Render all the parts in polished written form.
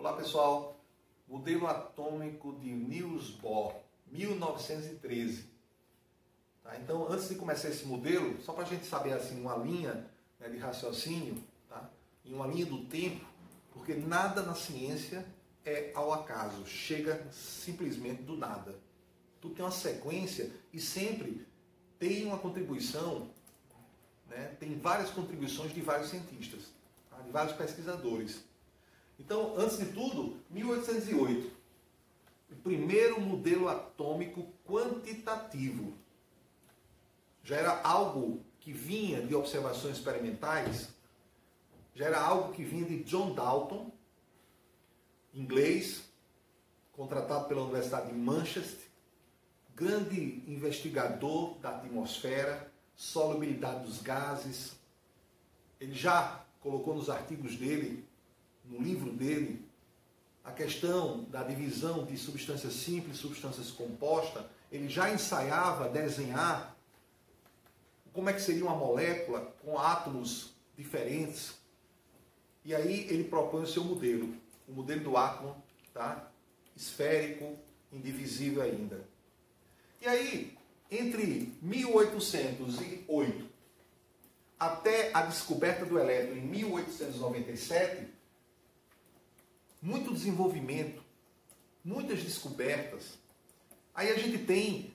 Olá pessoal, modelo atômico de Niels Bohr, 1913. Tá? Então, antes de começar esse modelo, só para a gente saber assim, uma linha, né, de raciocínio, tá? E uma linha do tempo, porque nada na ciência é ao acaso, chega simplesmente do nada. Tudo tem uma sequência e sempre tem uma contribuição, né? Tem várias contribuições de vários cientistas, tá? De vários pesquisadores. Então, antes de tudo, 1808, o primeiro modelo atômico quantitativo. Já era algo que vinha de observações experimentais, já era algo que vinha de John Dalton, inglês, contratado pela Universidade de Manchester, grande investigador da atmosfera, solubilidade dos gases. Ele já colocou nos artigos dele, no livro dele, a questão da divisão de substâncias simples e substâncias compostas. Ele já ensaiava desenhar como é que seria uma molécula com átomos diferentes. E aí ele propõe o seu modelo, o modelo do átomo, tá? Esférico, indivisível ainda. E aí, entre 1808 até a descoberta do elétron em 1897, muito desenvolvimento, muitas descobertas. Aí a gente tem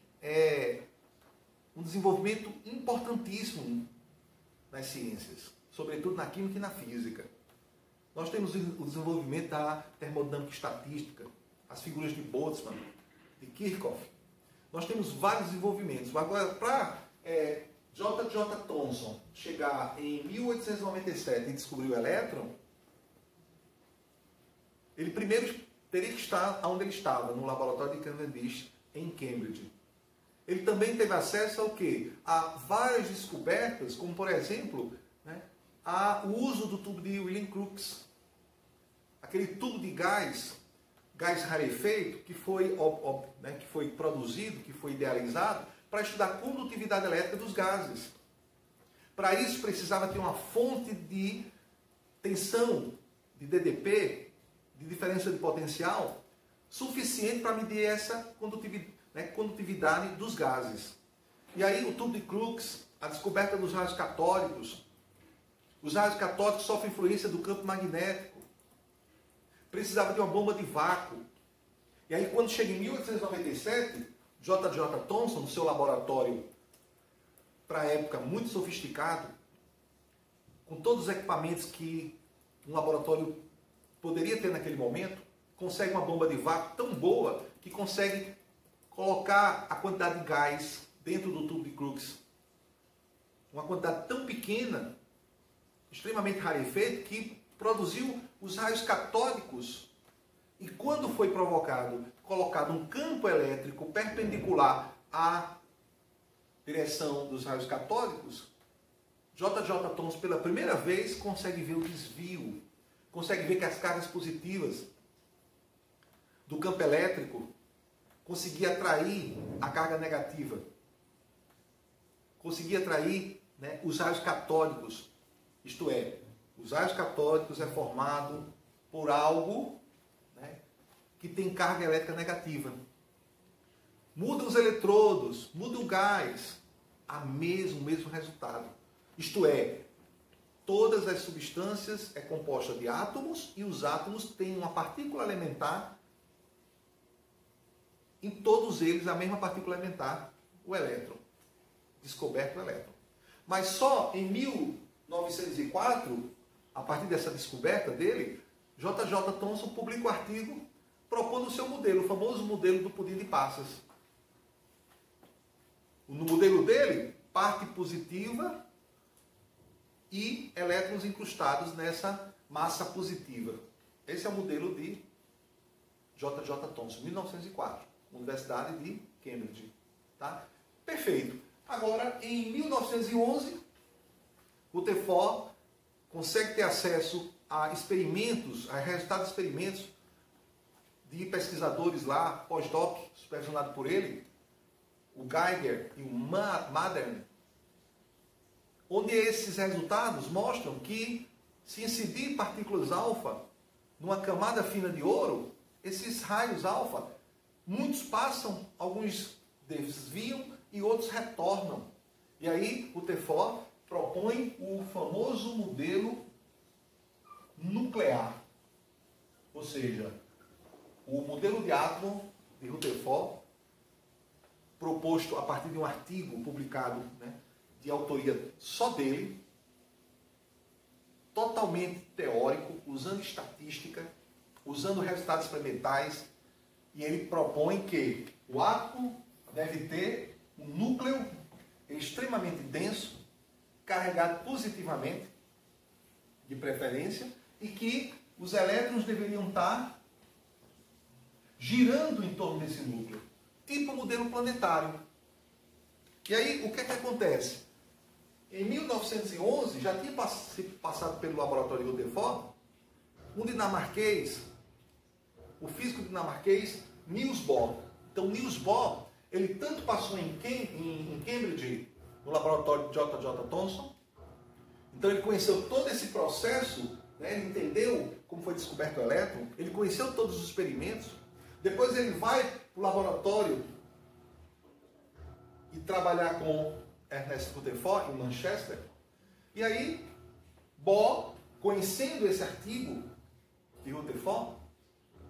um desenvolvimento importantíssimo nas ciências, sobretudo na química e na física. Nós temos o desenvolvimento da termodinâmica estatística, as figuras de Boltzmann, de Kirchhoff. Nós temos vários desenvolvimentos. Agora, para J.J. Thomson chegar em 1897 e descobrir o elétron, ele primeiro teria que estar onde ele estava, no laboratório de Cavendish, em Cambridge. Ele também teve acesso ao quê? A várias descobertas, como por exemplo, né, o uso do tubo de William Crookes. Aquele tubo de gás rarefeito, que foi produzido, que foi idealizado, para estudar a condutividade elétrica dos gases. Para isso precisava ter uma fonte de tensão, de DDP, de diferença de potencial, suficiente para medir essa condutividade dos gases. E aí o tubo de Crookes, a descoberta dos raios catódicos. Os raios catódicos sofrem influência do campo magnético. Precisava de uma bomba de vácuo. E aí quando chega em 1897, J.J. Thomson, no seu laboratório, para a época muito sofisticado, com todos os equipamentos que um laboratório poderia ter naquele momento, consegue uma bomba de vácuo tão boa que consegue colocar a quantidade de gás dentro do tubo de Crookes. Uma quantidade tão pequena, extremamente rarefeita, que produziu os raios catódicos. E quando foi colocado um campo elétrico perpendicular à direção dos raios catódicos, J.J. Thomson, pela primeira vez, consegue ver o desvio, consegue ver que as cargas positivas do campo elétrico conseguia atrair a carga negativa, conseguia atrair, né, os raios catódicos. Isto é, os raios catódicos é formado por algo, né, que tem carga elétrica negativa. Muda os eletrodos, muda o gás, o mesmo resultado. Isto é, todas as substâncias é composta de átomos e os átomos têm uma partícula elementar, em todos eles a mesma partícula elementar, o elétron. Descoberto o elétron. Mas só em 1904, a partir dessa descoberta dele, J.J. Thomson publica o artigo propondo o seu modelo, o famoso modelo do pudim de passas. No modelo dele, parte positiva e elétrons incrustados nessa massa positiva. Esse é o modelo de J.J. Thomson, 1904, Universidade de Cambridge. Tá? Perfeito. Agora, em 1911, Rutherford consegue ter acesso a experimentos, a resultados de experimentos de pesquisadores lá, pós-doc, supervisionado por ele, o Geiger e o Madden, onde esses resultados mostram que se incidir partículas alfa numa camada fina de ouro, esses raios alfa, muitos passam, alguns desviam e outros retornam. E aí o Rutherford propõe o famoso modelo nuclear. Ou seja, o modelo de átomo de Rutherford, proposto a partir de um artigo publicado, né, de autoria só dele, totalmente teórico, usando estatística, usando resultados experimentais, e ele propõe que o átomo deve ter um núcleo extremamente denso, carregado positivamente, de preferência, e que os elétrons deveriam estar girando em torno desse núcleo, tipo modelo planetário. E aí, o que é que acontece? Em 1911, já tinha passado pelo laboratório de Rutherford um dinamarquês, o físico dinamarquês Niels Bohr. Então, Niels Bohr, ele tanto passou em Cambridge, no laboratório de J.J. Thomson, então ele conheceu todo esse processo, né? Ele entendeu como foi descoberto o elétron, ele conheceu todos os experimentos, depois ele vai para o laboratório e trabalhar com Ernest Rutherford em Manchester, e aí Bohr, conhecendo esse artigo de Rutherford,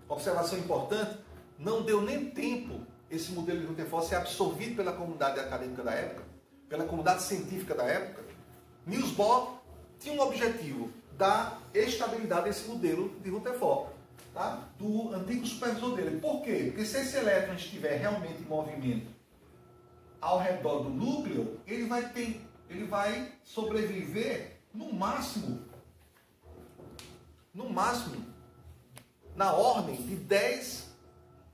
observação importante, não deu nem tempo esse modelo de Rutherford ser absorvido pela comunidade acadêmica da época, pela comunidade científica da época. Niels Bohr tinha um objetivo, dar estabilidade a esse modelo de Rutherford, tá? Do antigo supervisor dele. Por quê? Porque se esse elétron estiver realmente em movimento ao redor do núcleo, ele vai sobreviver no máximo, na ordem de 10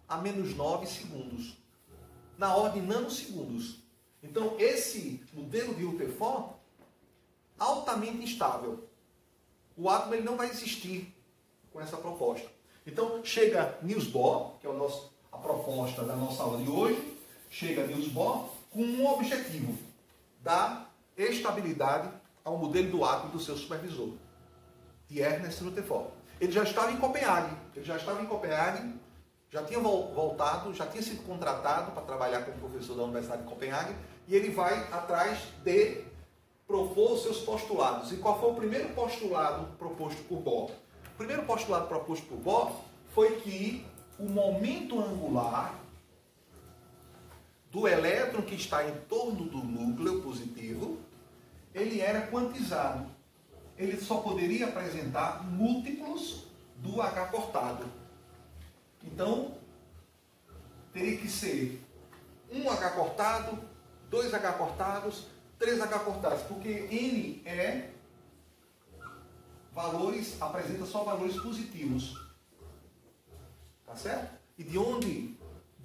a menos 9 segundos. Na ordem de nanosegundos. Então, esse modelo de Rutherford, altamente instável. O átomo ele não vai existir com essa proposta. Então, chega Niels Bohr, que é a proposta da nossa aula de hoje, chega Niels Bohr com um objetivo, dar estabilidade ao modelo do átomo do seu supervisor, de Ernest Rutherford. Ele já estava em Copenhague, já tinha voltado, já tinha sido contratado para trabalhar como professor da Universidade de Copenhague, e ele vai atrás de propor os seus postulados. E qual foi o primeiro postulado proposto por Bohr? O primeiro postulado proposto por Bohr foi que o momento angular do elétron que está em torno do núcleo positivo, ele era quantizado. Ele só poderia apresentar múltiplos do H cortado. Então, teria que ser um H cortado, 2 H cortados, 3 H cortados, porque N apresenta só valores positivos. Tá certo? E de onde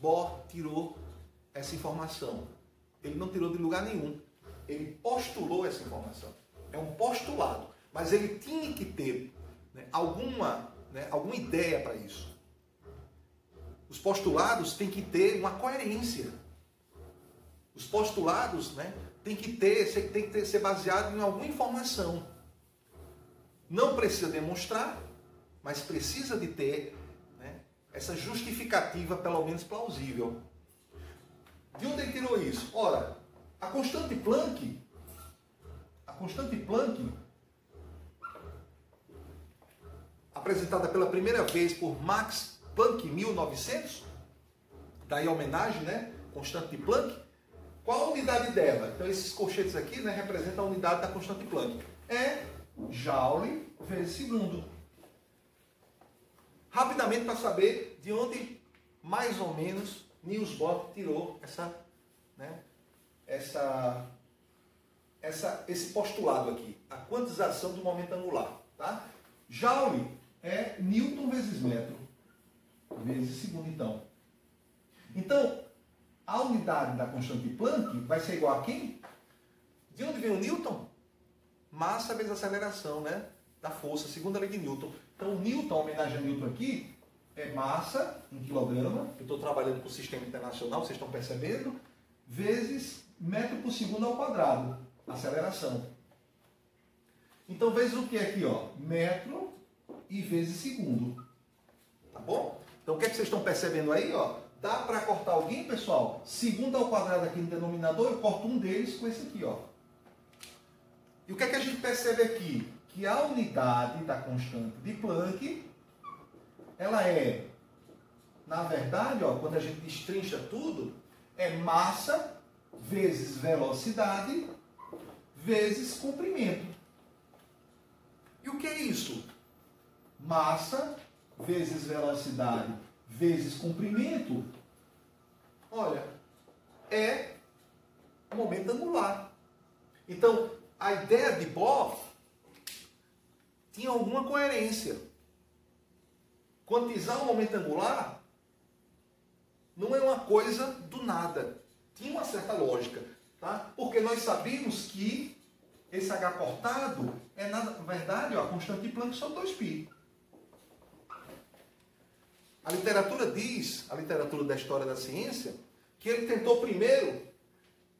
Bohr tirou essa informação? Ele não tirou de lugar nenhum. Ele postulou essa informação. É um postulado. Mas ele tinha que ter, né, alguma ideia para isso. Os postulados têm que ter uma coerência. Os postulados, né, tem que ser baseado em alguma informação. Não precisa demonstrar, mas precisa de ter, né, essa justificativa pelo menos plausível. De onde ele tirou isso? Ora, a constante Planck, apresentada pela primeira vez por Max Planck em 1900, daí a homenagem, né? Constante de Planck. Qual a unidade dela? Então esses colchetes aqui, né, representam a unidade da constante de Planck. É Joule vezes segundo. Rapidamente para saber de onde mais ou menos Niels Bohr tirou esse postulado aqui, a quantização do momento angular. Tá? Joule é Newton vezes metro, vezes segundo, então. Então, a unidade da constante de Planck vai ser igual a quem? De onde vem o Newton? Massa vezes aceleração, né? Da força, segunda lei de Newton. Então, o Newton, a homenagem a Newton aqui, é massa em quilograma, eu estou trabalhando com o sistema internacional, vocês estão percebendo, vezes metro por segundo ao quadrado, aceleração. Então, vezes o que aqui? Ó? Metro e vezes segundo. Então o que é que vocês estão percebendo aí? Ó? Dá para cortar alguém, pessoal? Segundo ao quadrado aqui no denominador, eu corto um deles com esse aqui. Ó. E o que é que a gente percebe aqui? Que a unidade da constante de Planck, ela é, na verdade, ó, quando a gente destrincha tudo, é massa vezes velocidade vezes comprimento. E o que é isso? Massa vezes velocidade vezes comprimento, olha, é momento angular. Então, a ideia de Bohr tinha alguma coerência. Quantizar o momento angular não é uma coisa do nada. Tinha uma certa lógica, tá? Porque nós sabíamos que esse H cortado é, na verdade, ó, a constante de Planck sobre 2π. A literatura diz, a literatura da história da ciência, que ele tentou primeiro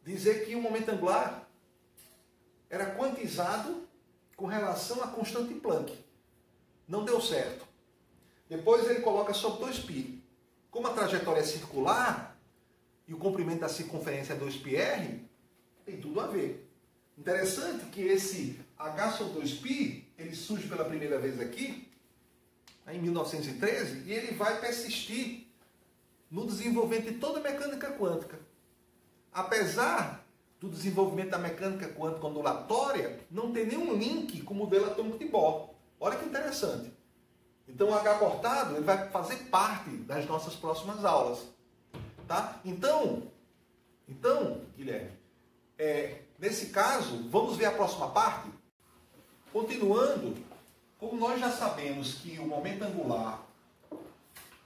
dizer que o momento angular era quantizado com relação à constante de Planck. Não deu certo. Depois ele coloca sobre 2π. Como a trajetória é circular e o comprimento da circunferência é 2πr, tem tudo a ver. Interessante que esse H sobre 2π, ele surge pela primeira vez aqui, em 1913, e ele vai persistir no desenvolvimento de toda a mecânica quântica. Apesar do desenvolvimento da mecânica quântica ondulatória, não tem nenhum link com o modelo atômico de Bohr. Olha que interessante. Então o H cortado ele vai fazer parte das nossas próximas aulas. Tá? Então Guilherme, nesse caso, vamos ver a próxima parte? Continuando, como nós já sabemos que o momento angular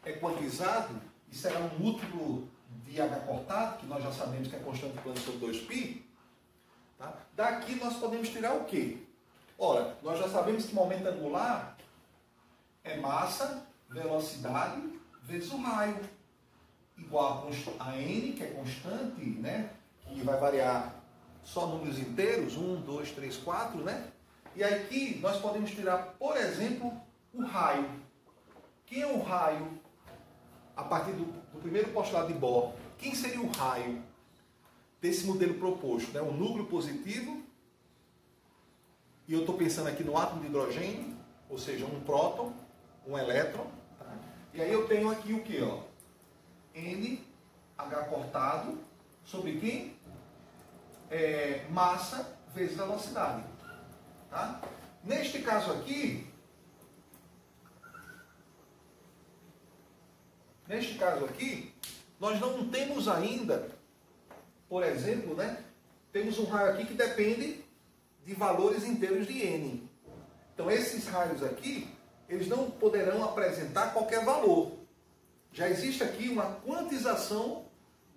é quantizado, e será um múltiplo de H cortado, que nós já sabemos que é constante de Planck sobre 2π, tá? Daqui nós podemos tirar o quê? Ora, nós já sabemos que o momento angular é massa, velocidade, vezes o raio, igual a n, que é constante, né? Que vai variar só números inteiros, 1, 2, 3, 4, né? E aqui nós podemos tirar, por exemplo, o raio. Quem é o raio? A partir do primeiro postulado de Bohr, quem seria o raio desse modelo proposto? Né? Um núcleo positivo, e eu estou pensando aqui no átomo de hidrogênio, ou seja, um próton, um elétron. Tá? E aí eu tenho aqui o que? Ó? N, H cortado, sobre quem? Massa vezes velocidade. Tá? Neste caso aqui, nós não temos ainda, por exemplo, né, temos um raio aqui que depende de valores inteiros de n. Então esses raios aqui, eles não poderão apresentar qualquer valor. Já existe aqui uma quantização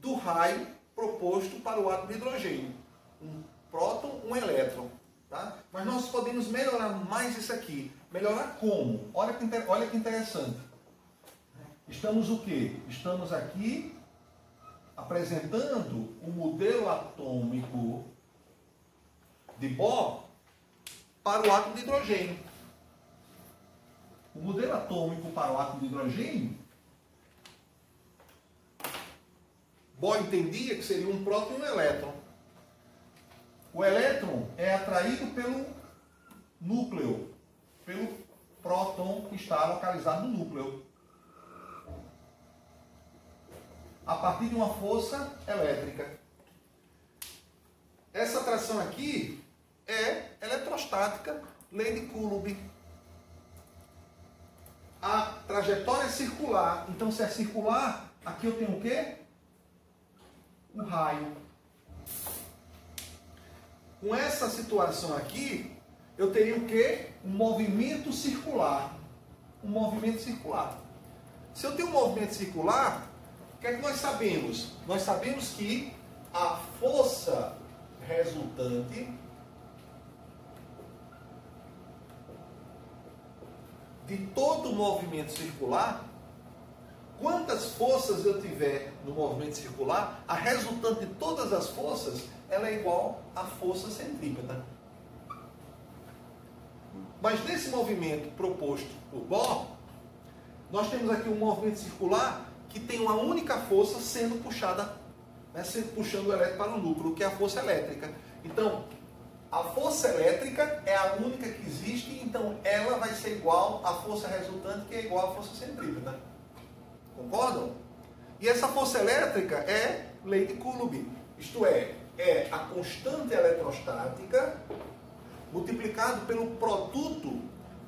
do raio proposto para o átomo de hidrogênio. Um próton, um elétron. Tá? Mas nós podemos melhorar mais isso aqui. Melhorar como? Olha que interessante. Estamos o quê? Estamos aqui apresentando o modelo atômico de Bohr para o átomo de hidrogênio. O modelo atômico para o átomo de hidrogênio, Bohr entendia que seria um próton e um elétron. O elétron é atraído pelo núcleo, pelo próton que está localizado no núcleo, a partir de uma força elétrica. Essa atração aqui é eletrostática, lei de Coulomb. A trajetória é circular, então se é circular, aqui eu tenho o quê? Um raio. Com essa situação aqui, eu teria o quê? Um movimento circular. Um movimento circular. Se eu tenho um movimento circular, o que é que nós sabemos? Nós sabemos que a força resultante de todo o movimento circular, quantas forças eu tiver no movimento circular, a resultante de todas as forças, ela é igual à força centrípeta. Mas nesse movimento proposto por Bohr, nós temos aqui um movimento circular que tem uma única força sendo puxada, né, puxando o elétron para o núcleo, que é a força elétrica. Então, a força elétrica é a única que existe, então ela vai ser igual à força resultante, que é igual à força centrípeta. Concordam? E essa força elétrica é lei de Coulomb, isto é a constante eletrostática multiplicado pelo produto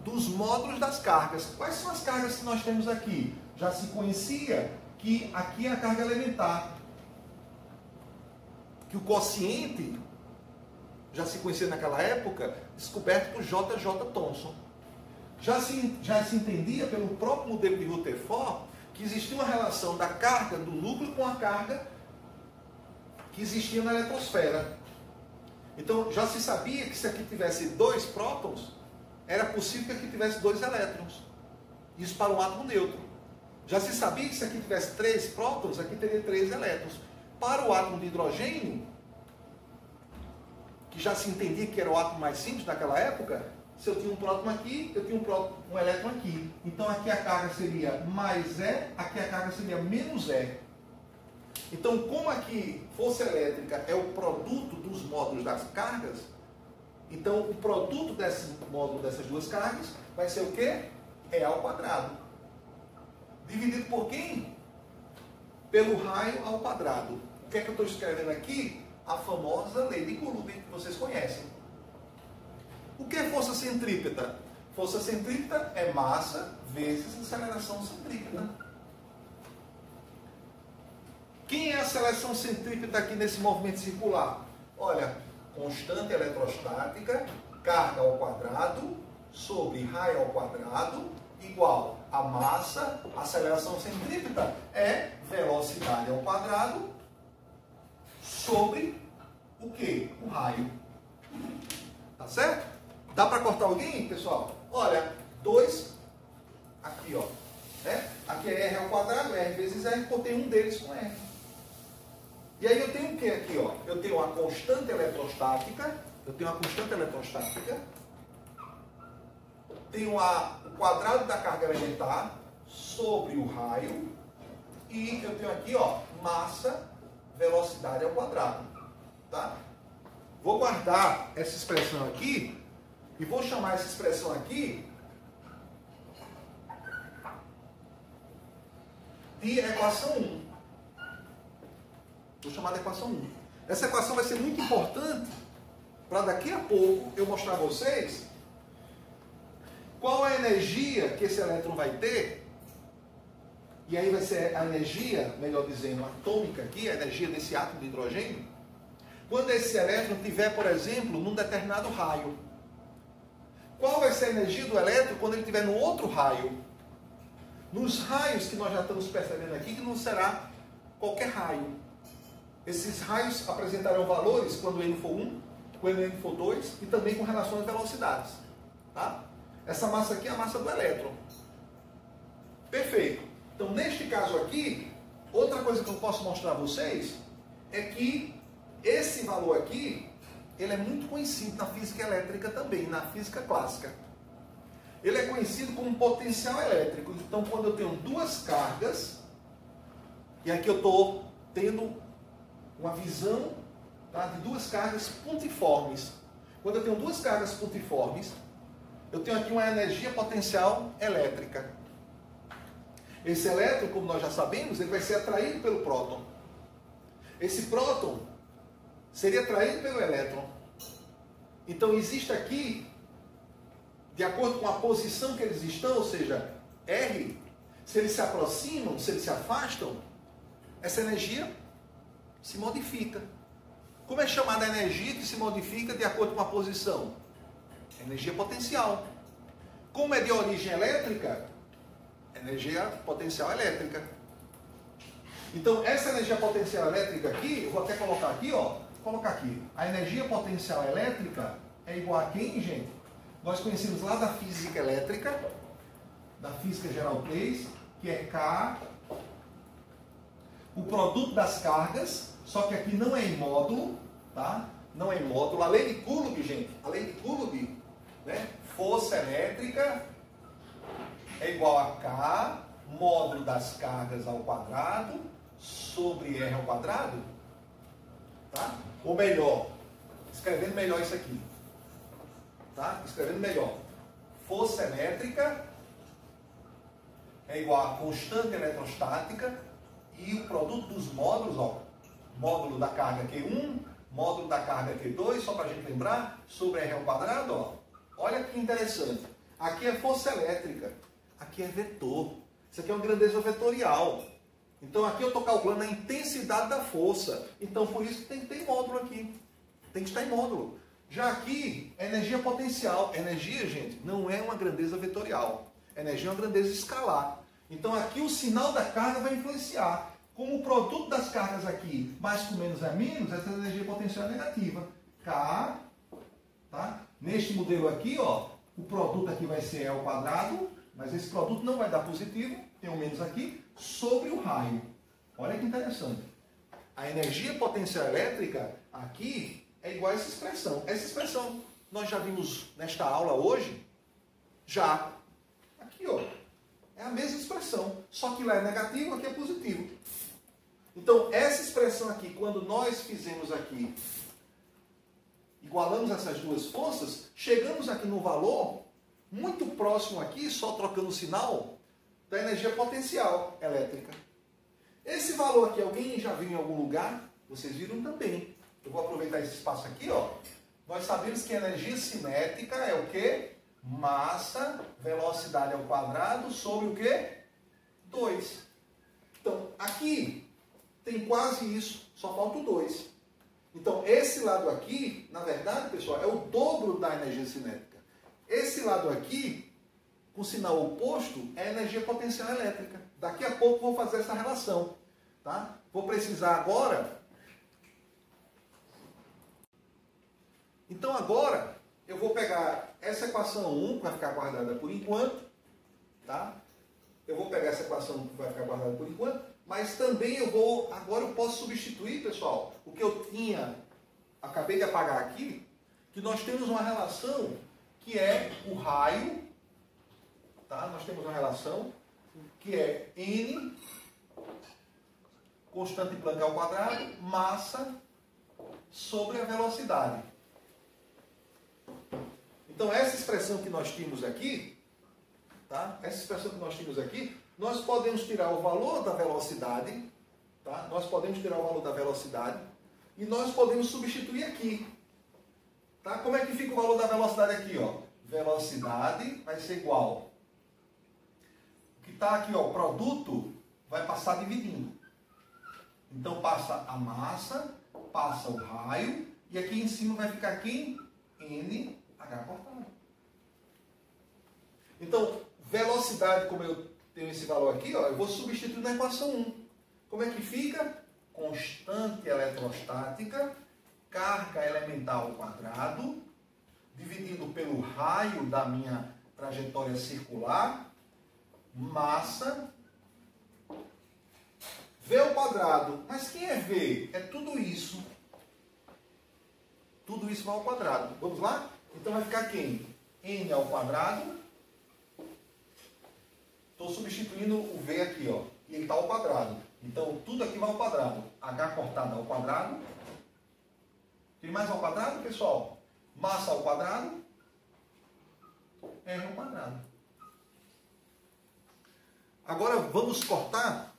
dos módulos das cargas. Quais são as cargas que nós temos aqui? Já se conhecia que aqui é a carga elementar, que o quociente já se conhecia naquela época, descoberto por J.J. Thomson. Já se entendia pelo próprio modelo de Rutherford que existia uma relação da carga do núcleo com a carga que existia na eletrosfera. Então, já se sabia que se aqui tivesse 2 prótons, era possível que aqui tivesse 2 elétrons. Isso para um átomo neutro. Já se sabia que se aqui tivesse 3 prótons, aqui teria 3 elétrons. Para o átomo de hidrogênio, que já se entendia que era o átomo mais simples naquela época, se eu tinha um próton aqui, eu tinha um elétron aqui. Então aqui a carga seria mais E, aqui a carga seria menos E. Então, como aqui força elétrica é o produto dos módulos das cargas, então o produto desse módulo dessas duas cargas vai ser o quê? E ao quadrado. Dividido por quem? Pelo raio ao quadrado. O que é que eu estou escrevendo aqui? A famosa lei de Coulomb, que vocês conhecem. O que é força centrípeta? Força centrípeta é massa vezes aceleração centrípeta. Quem é a aceleração centrípeta aqui nesse movimento circular? Olha, constante eletrostática, carga ao quadrado, sobre raio ao quadrado, igual a massa, aceleração centrípeta é velocidade ao quadrado, sobre o quê? O raio. Tá certo? Dá para cortar alguém, pessoal? Olha, 2, aqui ó, né? Aqui é R ao quadrado, R vezes R, cortei um deles com R. E aí eu tenho o que aqui, ó? Eu tenho a constante eletrostática, tenho o quadrado da carga elementar sobre o raio, e eu tenho aqui, ó, massa, velocidade ao quadrado, tá? Vou guardar essa expressão aqui e vou chamar essa expressão aqui de equação 1. Vou chamar de equação 1. Essa equação vai ser muito importante para daqui a pouco eu mostrar a vocês qual a energia que esse elétron vai ter. E aí vai ser a energia, melhor dizendo, atômica aqui, a energia desse átomo de hidrogênio, quando esse elétron estiver, por exemplo, num determinado raio. Qual vai ser a energia do elétron quando ele estiver no outro raio? Nos raios que nós já estamos percebendo aqui, que não será qualquer raio. Esses raios apresentarão valores quando N for 1, quando N for 2 e também com relação às velocidades. Tá? Essa massa aqui é a massa do elétron. Perfeito. Então, neste caso aqui, outra coisa que eu posso mostrar a vocês é que esse valor aqui, ele é muito conhecido na física elétrica também, na física clássica. Ele é conhecido como potencial elétrico. Então, quando eu tenho duas cargas, e aqui eu estou tendo uma visão, tá, de duas cargas pontiformes. Quando eu tenho duas cargas pontiformes, eu tenho aqui uma energia potencial elétrica. Esse elétron, como nós já sabemos, ele vai ser atraído pelo próton. Esse próton seria atraído pelo elétron. Então existe aqui, de acordo com a posição que eles estão, ou seja, R, se eles se aproximam, se eles se afastam, essa energia se modifica. Como é chamada a energia que se modifica de acordo com a posição? Energia potencial. Como é de origem elétrica? Energia potencial elétrica. Então, essa energia potencial elétrica aqui, eu vou até colocar aqui, ó. Vou colocar aqui. A energia potencial elétrica é igual a quem, gente? Nós conhecemos lá da física elétrica, da física geral 3, que é K, o produto das cargas, só que aqui não é em módulo, tá? Não é em módulo. A lei de Coulomb, gente, a lei de Coulomb, né? Força elétrica é igual a K módulo das cargas ao quadrado sobre R ao quadrado, tá? Ou melhor, escrevendo melhor isso aqui, tá? Escrevendo melhor, força elétrica é igual a constante eletrostática e o produto dos módulos, ó, módulo da carga Q1, módulo da carga Q2, só para a gente lembrar, sobre R ao quadrado, ó. Olha que interessante. Aqui é força elétrica, aqui é vetor. Isso aqui é uma grandeza vetorial. Então aqui eu estou calculando a intensidade da força. Então por isso que tem que ter módulo aqui. Tem que estar em módulo. Já aqui, é energia potencial. Energia, gente, não é uma grandeza vetorial. Energia é uma grandeza escalar. Então aqui o sinal da carga vai influenciar. Como o produto das cargas aqui, mais com menos é menos, essa energia potencial é negativa. K, tá? Neste modelo aqui, ó, o produto aqui vai ser E ao quadrado, mas esse produto não vai dar positivo, tem um menos aqui, sobre o raio. Olha que interessante. A energia potencial elétrica aqui é igual a essa expressão. Essa expressão nós já vimos nesta aula hoje, já. Aqui, ó, é a mesma expressão, só que lá é negativo, aqui é positivo. Então, essa expressão aqui, quando nós fizemos aqui, igualamos essas duas forças, chegamos aqui no valor muito próximo aqui, só trocando o sinal, da energia potencial elétrica. Esse valor aqui, alguém já viu em algum lugar? Vocês viram também. Eu vou aproveitar esse espaço aqui, ó. Nós sabemos que a energia cinética é o quê? Massa, velocidade ao quadrado sobre o quê? 2. Então, aqui tem quase isso, só falta o 2. Então, esse lado aqui, na verdade, pessoal, é o dobro da energia cinética. Esse lado aqui, com sinal oposto, é a energia potencial elétrica. Daqui a pouco vou fazer essa relação, tá? Vou precisar agora. Então, agora, eu vou pegar essa equação 1, que vai ficar guardada por enquanto, tá? Eu vou pegar essa equação 1, que vai ficar guardada por enquanto, mas também agora eu posso substituir, pessoal, o que eu acabei de apagar aqui, que nós temos uma relação que é o raio, tá? Nós temos uma relação que é N, constante Planck ao quadrado, massa sobre a velocidade. Então, essa expressão que nós tínhamos aqui, tá? Essa expressão que nós tínhamos aqui, nós podemos tirar o valor da velocidade, tá? Nós podemos tirar o valor da velocidade e nós podemos substituir aqui. Tá? Como é que fica o valor da velocidade aqui, ó? Velocidade vai ser igual. O que está aqui, ó, o produto vai passar dividindo. Então, passa a massa, passa o raio e aqui em cima vai ficar quem? NH cortado. Então, velocidade, como eu tenho esse valor aqui, ó, eu vou substituir na equação 1. Como é que fica? Constante eletrostática, carga elemental ao quadrado, dividido pelo raio da minha trajetória circular, massa, V ao quadrado. Mas quem é V? É tudo isso. Tudo isso vai ao quadrado. Vamos lá? Então vai ficar quem? N ao quadrado. Estou substituindo o V aqui, ó. E ele está ao quadrado. Então tudo aqui vai ao quadrado. H cortado ao quadrado. Tem mais ao quadrado, pessoal? Massa ao quadrado. R ao quadrado. Agora vamos cortar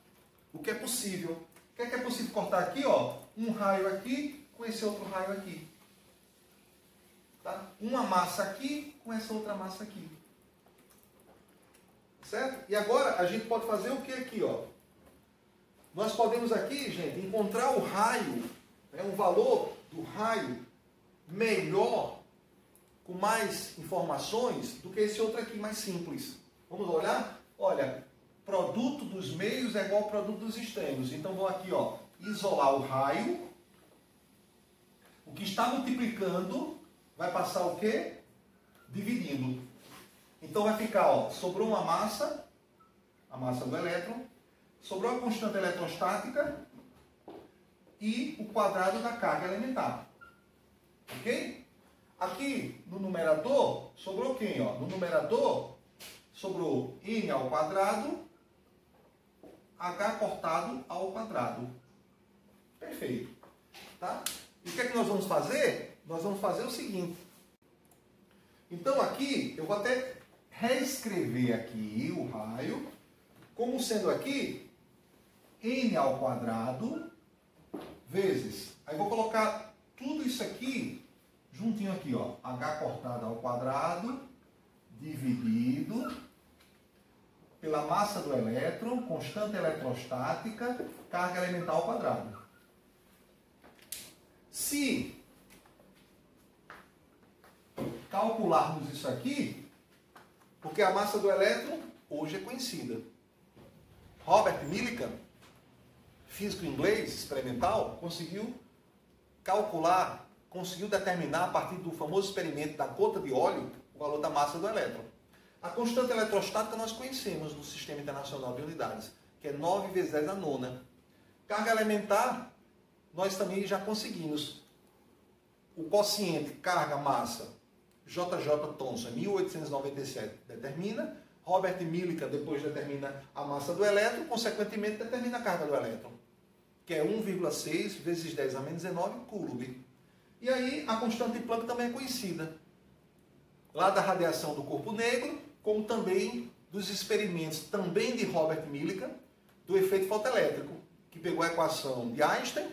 o que é possível. O que é possível cortar aqui, ó? Um raio aqui com esse outro raio aqui. Tá? Uma massa aqui com essa outra massa aqui. Certo? E agora a gente pode fazer o que aqui, ó? Nós podemos aqui, gente, encontrar o raio, né, um valor do raio melhor, com mais informações do que esse outro aqui, mais simples. Vamos olhar? Olha, produto dos meios é igual ao produto dos extremos. Então vou aqui, ó, isolar o raio. O que está multiplicando vai passar o quê? Dividindo. Então vai ficar, ó, sobrou uma massa, a massa do elétron, sobrou a constante eletrostática e o quadrado da carga elementar. Ok? Aqui no numerador, sobrou quem? Ó? No numerador, sobrou N ao quadrado H cortado ao quadrado. Perfeito. Tá? E o que é que nós vamos fazer? Nós vamos fazer o seguinte. Então aqui, eu vou até reescrever aqui o raio, como sendo aqui n ao quadrado vezes. Aí vou colocar tudo isso aqui juntinho aqui, ó. H cortado ao quadrado dividido pela massa do elétron, constante eletrostática, carga elementar ao quadrado. Se calcularmos isso aqui, porque a massa do elétron hoje é conhecida. Robert Millikan, físico inglês experimental, conseguiu calcular, conseguiu determinar a partir do famoso experimento da gota de óleo o valor da massa do elétron. A constante eletrostática nós conhecemos no Sistema Internacional de Unidades, que é 9 vezes 10 a nona. Carga elementar, nós também já conseguimos. O quociente carga-massa, JJ Thomson, 1897, determina. Robert Millikan depois determina a massa do elétron, consequentemente determina a carga do elétron, que é 1,6 vezes 10 a menos 19 coulomb. E aí a constante de Planck também é conhecida, lá da radiação do corpo negro, como também dos experimentos também de Robert Millikan, do efeito fotoelétrico, que pegou a equação de Einstein,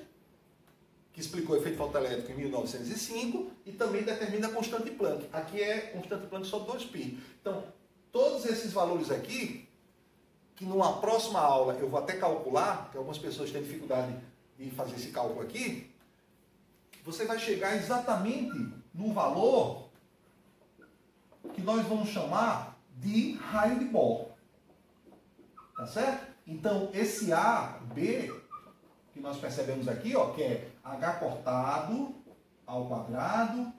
que explicou o efeito fotoelétrico em 1905, e também determina a constante de Planck. Aqui é constante de Planck sobre 2π. Então, todos esses valores aqui, que numa próxima aula eu vou até calcular, que algumas pessoas têm dificuldade de fazer esse cálculo aqui, você vai chegar exatamente no valor que nós vamos chamar de raio de Bohr. Tá certo? Então, esse A, B, que nós percebemos aqui, ó, que é H cortado ao quadrado,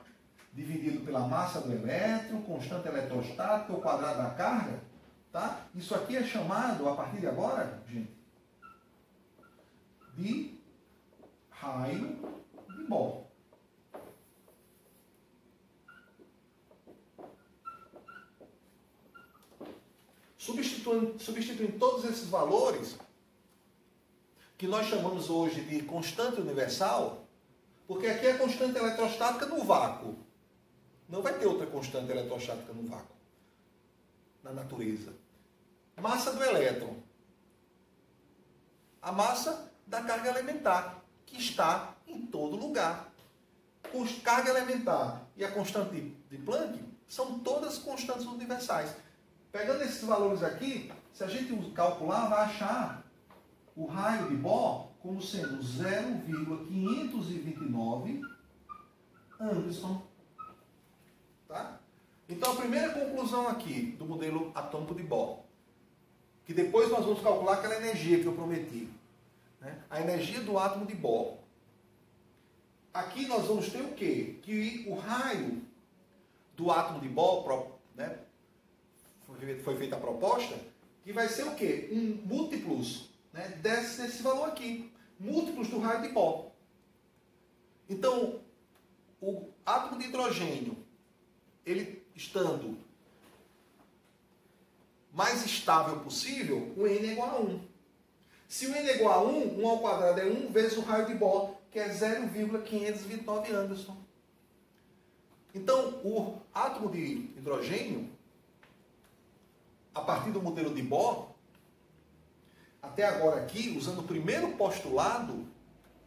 dividido pela massa do elétron, constante eletrostática, o quadrado da carga, tá? Isso aqui é chamado, a partir de agora, gente, de raio de Bohr. Substituindo todos esses valores, que nós chamamos hoje de constante universal, porque aqui é a constante eletrostática no vácuo. Não vai ter outra constante eletrostática no vácuo, na natureza. Massa do elétron. A massa da carga elementar, que está em todo lugar. Carga elementar e a constante de Planck são todas constantes universais. Pegando esses valores aqui, se a gente calcular, vai achar o raio de Bohr como sendo 0,529 angstrom. Tá? Então, a primeira conclusão aqui do modelo atômico de Bohr, que depois nós vamos calcular aquela energia que eu prometi, né? A energia do átomo de Bohr. Aqui nós vamos ter o quê? Que o raio do átomo de Bohr, né, foi feita a proposta, que vai ser o quê? Múltiplos, né, desse valor aqui. Múltiplos do raio de Bohr. Então, o átomo de hidrogênio, ele estando mais estável possível, o N é igual a 1. Se o N é igual a 1, 1 ao quadrado é 1 vezes o raio de Bohr, que é 0,529 angstrom. Então, o átomo de hidrogênio, a partir do modelo de Bohr, até agora aqui, usando o primeiro postulado,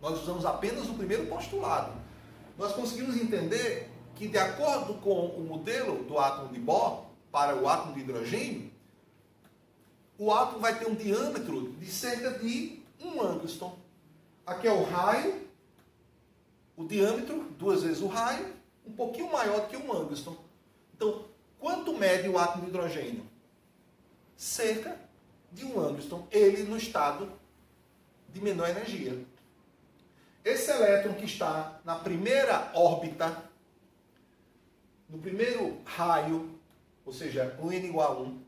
nós usamos apenas o primeiro postulado. Nós conseguimos entender que, de acordo com o modelo do átomo de Bohr, para o átomo de hidrogênio, o átomo vai ter um diâmetro de cerca de 1 angstrom. Aqui é o raio, o diâmetro, 2 vezes o raio, um pouquinho maior do que 1 angstrom. Então, quanto mede o átomo de hidrogênio? Cerca de 1 angstrom, ele no estado de menor energia. Esse elétron que está na primeira órbita, no primeiro raio, ou seja, o N igual a 1,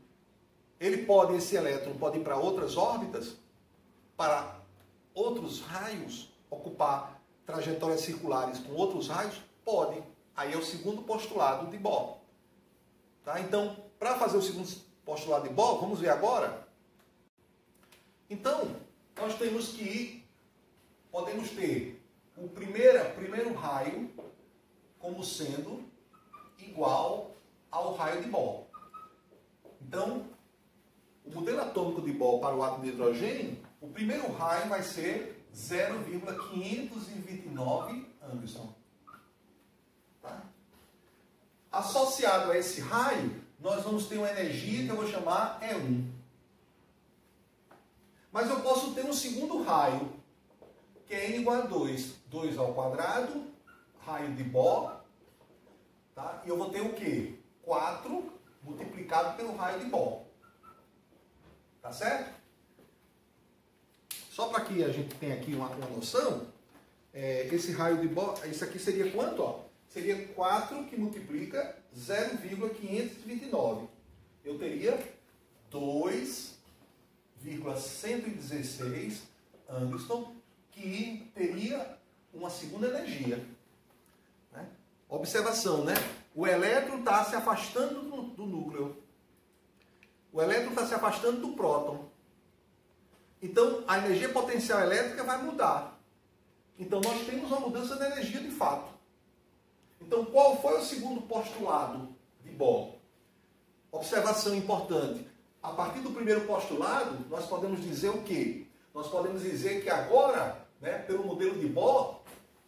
esse elétron pode ir para outras órbitas, para outros raios, ocupar trajetórias circulares com outros raios? Pode. Aí é o segundo postulado de Bohr. Tá? Então, para fazer o segundo postulado de Bohr, vamos ver agora Então, nós podemos ter o primeiro raio como sendo igual ao raio de Bohr. Então, o modelo atômico de Bohr para o átomo de hidrogênio, o primeiro raio vai ser 0,529 Angstrom. Tá? Associado a esse raio, nós vamos ter uma energia que eu vou chamar E1. Mas eu posso ter um segundo raio, que é N igual a 2. 2 ao quadrado, raio de Bohr. Tá? E eu vou ter o quê? 4 multiplicado pelo raio de Bohr. Tá certo? Só para que a gente tenha aqui uma noção, esse raio de Bohr, isso aqui seria quanto? Ó? Seria 4 que multiplica 0,529. Eu teria 2,116 Angstrom, que teria uma segunda energia. Né? Observação, né? O elétron está se afastando do núcleo. O elétron está se afastando do próton. Então, a energia potencial elétrica vai mudar. Então, nós temos uma mudança de energia de fato. Então, qual foi o segundo postulado de Bohr? Observação importante. A partir do primeiro postulado, nós podemos dizer o quê? Nós podemos dizer que agora, né, pelo modelo de Bohr,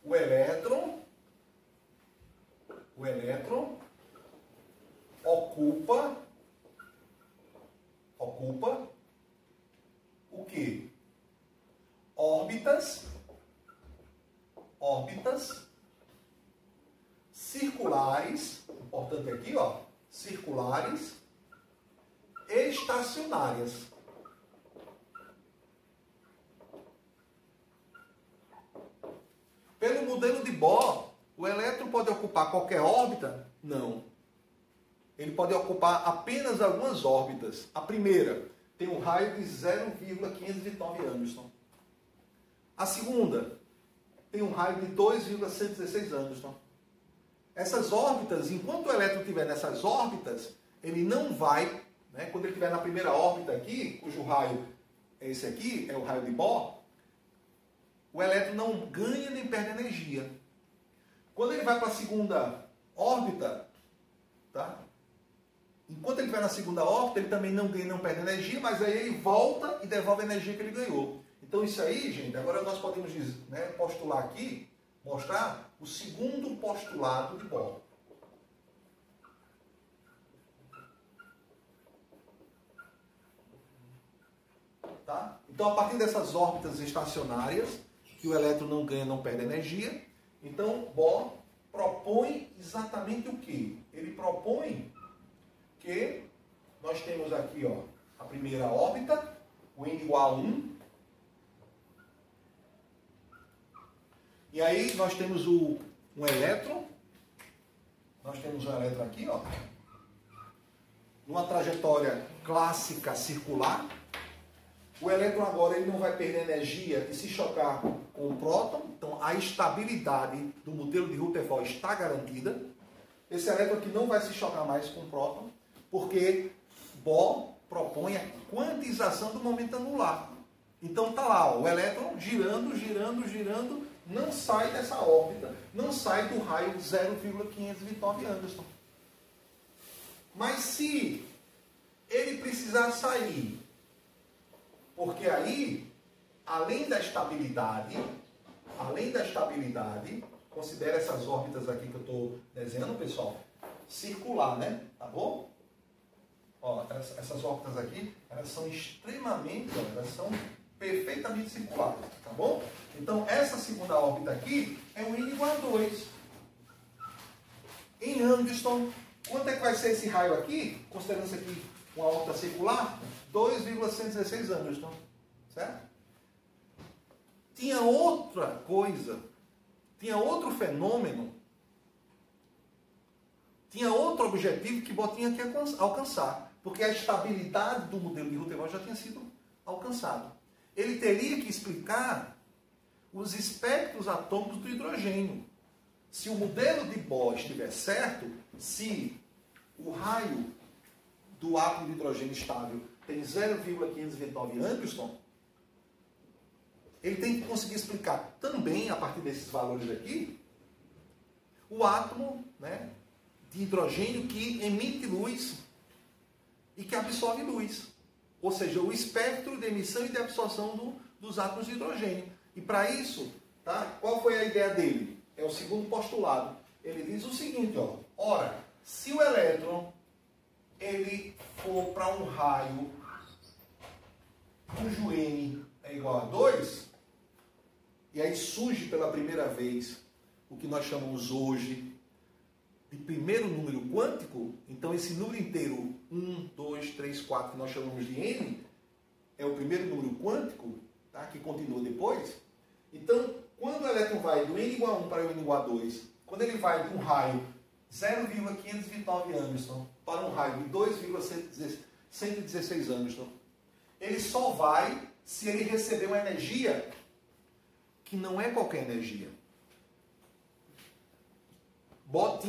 o elétron ocupa o quê? Órbitas circulares, importante aqui, ó, circulares estacionárias. Pelo modelo de Bohr, o elétron pode ocupar qualquer órbita? Não. Ele pode ocupar apenas algumas órbitas. A primeira tem um raio de 0,529 Angstrom. A segunda tem um raio de 2,116 Angstrom. Essas órbitas, enquanto o elétron estiver nessas órbitas, ele não vai, né, quando ele estiver na primeira órbita aqui, cujo raio é esse aqui, é o raio de Bohr, o elétron não ganha nem perde energia. Quando ele vai para a segunda órbita, tá? Enquanto ele estiver na segunda órbita, ele também não ganha, não perde energia, mas aí ele volta e devolve a energia que ele ganhou. Então isso aí, gente, agora nós podemos, né, postular aqui, mostrar o segundo postulado de Bohr. Tá? Então, a partir dessas órbitas estacionárias, que o elétron não ganha, não perde energia, então Bohr propõe exatamente o quê? Ele propõe que nós temos aqui, ó, a primeira órbita, o n igual a 1. E aí nós temos um elétron. Nós temos um elétron aqui, ó, numa trajetória clássica circular. O elétron agora ele não vai perder energia e se chocar com o próton. Então a estabilidade do modelo de Rutherford está garantida. Esse elétron aqui não vai se chocar mais com o próton, porque Bohr propõe a quantização do momento anular. Então está lá, ó, o elétron girando, não sai dessa órbita, não sai do raio 0,529 Angstrom. Mas se ele precisar sair, porque aí, além da estabilidade, considera essas órbitas aqui que eu estou desenhando, pessoal, circular, né? Tá bom? Ó, essas órbitas aqui, elas são extremamente, ó, elas são perfeitamente circulares, tá bom? Então, essa segunda órbita aqui é um n igual a 2. Em Angstrom, quanto é que vai ser esse raio aqui? Considerando isso aqui uma órbita circular, 2,116 Angstrom, certo? Tinha outra coisa, tinha outro fenômeno, tinha outro objetivo que Bohr tinha que alcançar, porque a estabilidade do modelo de Rutherford já tinha sido alcançado. Ele teria que explicar os espectros atômicos do hidrogênio. Se o modelo de Bohr estiver certo, se o raio do átomo de hidrogênio estável tem 0,529 Angstrom, ele tem que conseguir explicar também, a partir desses valores aqui, o átomo, né, de hidrogênio que emite luz e que absorve luz. Ou seja, o espectro de emissão e de absorção dos átomos de hidrogênio. E para isso, tá, qual foi a ideia dele? É o segundo postulado. Ele diz o seguinte, ó, ora, se o elétron ele for para um raio cujo N é igual a 2, e aí surge pela primeira vez o que nós chamamos hoje de primeiro número quântico, então esse número inteiro, 1, 2, 3, 4, que nós chamamos de N, é o primeiro número quântico, tá, que continua depois. Então, quando o elétron vai do N igual a 1 para o N igual a 2, quando ele vai de um raio 0,529 Armstrong para um raio de 2,116 Armstrong, ele só vai se ele receber uma energia que não é qualquer energia. Bohr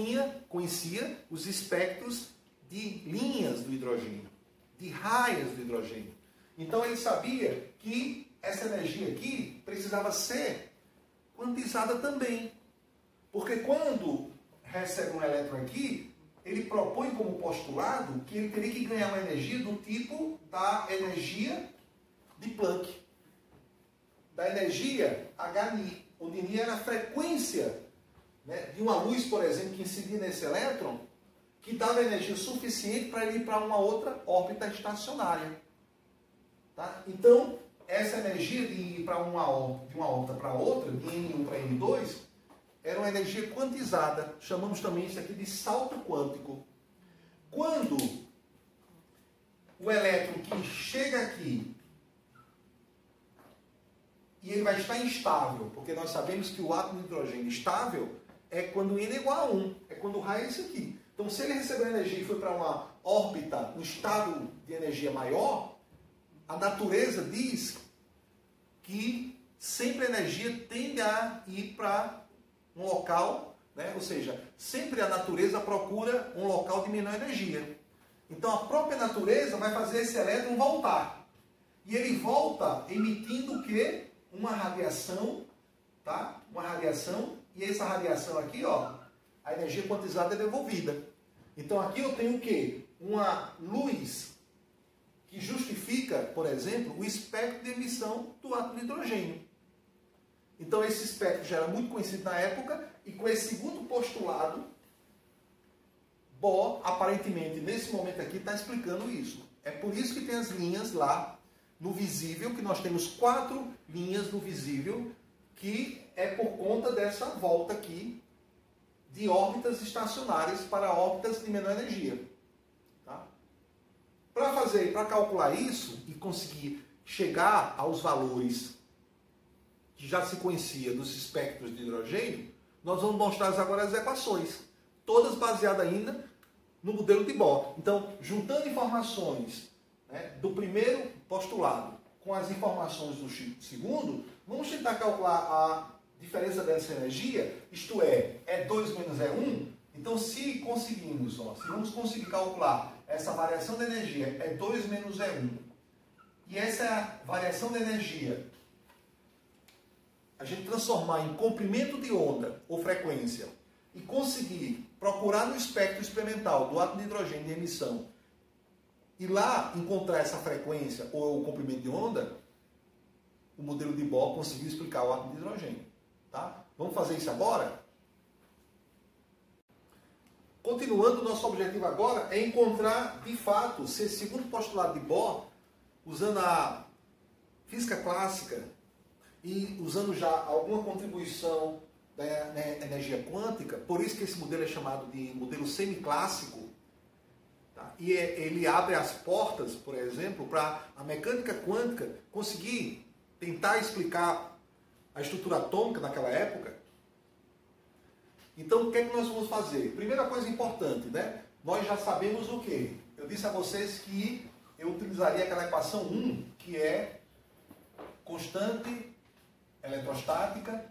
conhecia os espectros de linhas do hidrogênio, de raias do hidrogênio. Então ele sabia que essa energia aqui precisava ser quantizada também. Porque quando recebe um elétron aqui, ele propõe como postulado que ele teria que ganhar uma energia do tipo da energia de Planck, da energia Hν, onde Ni era a frequência, né, de uma luz, por exemplo, que incidia nesse elétron, que dava energia suficiente para ele ir para uma outra órbita estacionária. Tá? Então, essa energia de ir para de uma órbita para outra, de N1 para N2, era uma energia quantizada. Chamamos também isso aqui de salto quântico. Quando o elétron que chega aqui e ele vai estar instável, porque nós sabemos que o átomo de hidrogênio estável é quando N é igual a 1, é quando o raio é isso aqui. Então, se ele recebeu energia e foi para uma órbita, um estado de energia maior, a natureza diz que sempre a energia tende a ir para um local, né? Ou seja, sempre a natureza procura um local de menor energia. Então, a própria natureza vai fazer esse elétron voltar. E ele volta emitindo o quê? Uma radiação, tá? Uma radiação, e essa radiação aqui, ó, a energia quantizada é devolvida. Então aqui eu tenho o quê? Uma luz que justifica, por exemplo, o espectro de emissão do átomo de hidrogênio. Então esse espectro já era muito conhecido na época, e com esse segundo postulado, Bohr, aparentemente, nesse momento aqui, está explicando isso. É por isso que tem as linhas lá no visível, que nós temos 4 linhas no visível, que é por conta dessa volta aqui de órbitas estacionárias para órbitas de menor energia. Tá? Para calcular isso e conseguir chegar aos valores que já se conhecia dos espectros de hidrogênio, nós vamos mostrar agora as equações, todas baseadas ainda no modelo de Bohr. Então, juntando informações, né, do primeiro postulado com as informações do segundo, vamos tentar calcular a diferença dessa energia, isto é 2 menos é 1. Então, se conseguimos, ó, se vamos conseguir calcular essa variação de energia, é 2 menos é 1, e essa variação de energia a gente transformar em comprimento de onda ou frequência e conseguir procurar no espectro experimental do átomo de hidrogênio de emissão e lá encontrar essa frequência ou o comprimento de onda, o modelo de Bohr conseguiu explicar o átomo de hidrogênio. Tá? Vamos fazer isso agora? Continuando, nosso objetivo agora é encontrar, de fato, se esse segundo postulado de Bohr, usando a física clássica e usando já alguma contribuição da energia quântica, por isso que esse modelo é chamado de modelo semiclássico, tá? E ele abre as portas, por exemplo, para a mecânica quântica conseguir tentar explicar a estrutura atômica naquela época. Então, o que é que nós vamos fazer? Primeira coisa importante, né? Nós já sabemos o quê? Eu disse a vocês que eu utilizaria aquela equação 1, que é constante eletrostática,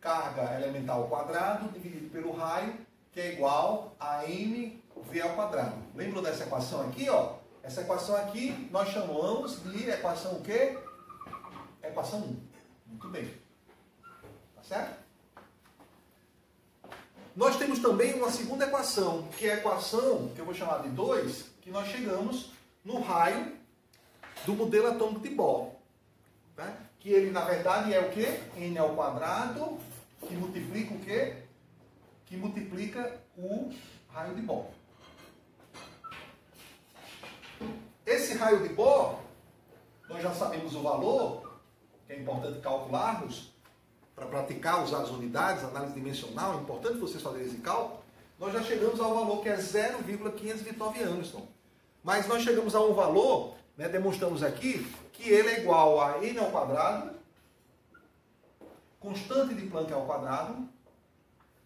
carga elemental ao quadrado, dividido pelo raio, que é igual a mv ao quadrado. Lembram dessa equação aqui, ó? Essa equação aqui nós chamamos de equação o quê? Equação 1. Muito bem. Tá certo? Nós temos também uma segunda equação, que é a equação, que eu vou chamar de 2, que nós chegamos no raio do modelo atômico de Bohr. Né? Que ele, na verdade, é o quê? N ao quadrado, que multiplica o quê? Que multiplica o raio de Bohr. Esse raio de Bohr, nós já sabemos o valor, que é importante calcularmos, para praticar, usar as unidades, análise dimensional, é importante vocês fazerem esse cálculo. Nós já chegamos ao valor que é 0,529 Armstrong. Mas nós chegamos a um valor, né, demonstramos aqui, que ele é igual a N ao quadrado, constante de Planck ao quadrado,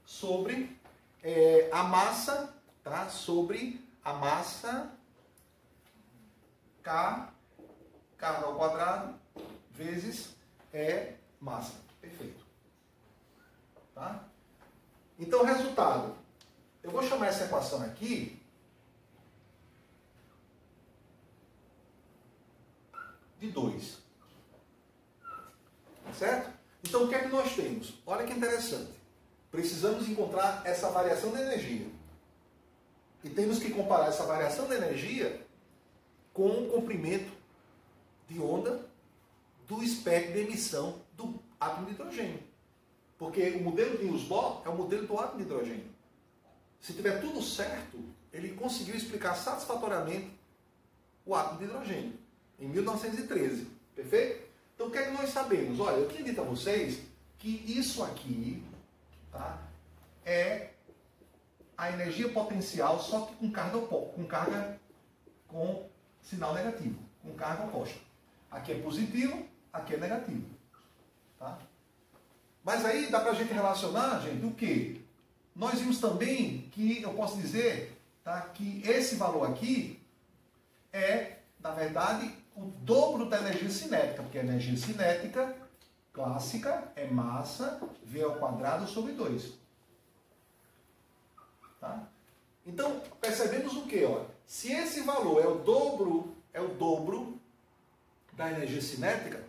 sobre a massa, tá? Sobre a massa K, carga ao quadrado, vezes massa. Perfeito. Tá? Então, o resultado. Eu vou chamar essa equação aqui de 2. Certo? Então, o que é que nós temos? Olha que interessante. Precisamos encontrar essa variação de energia. E temos que comparar essa variação de energia com o comprimento de onda do espectro de emissão do átomo de hidrogênio. Porque o modelo de Niels Bohr é o modelo do átomo de hidrogênio. Se tiver tudo certo, ele conseguiu explicar satisfatoriamente o átomo de hidrogênio, em 1913. Perfeito? Então, o que é que nós sabemos? Olha, eu tinha dito a vocês que isso aqui, tá, é a energia potencial, só que com carga com sinal negativo, com carga oposta. Aqui é positivo, aqui é negativo. Tá? Mas aí dá para a gente relacionar, gente, o quê? Nós vimos também que, eu posso dizer, tá, que esse valor aqui é, na verdade, o dobro da energia cinética, porque a energia cinética clássica é massa V ao quadrado sobre 2. Tá? Então, percebemos o quê? Ó? Se esse valor é o dobro da energia cinética,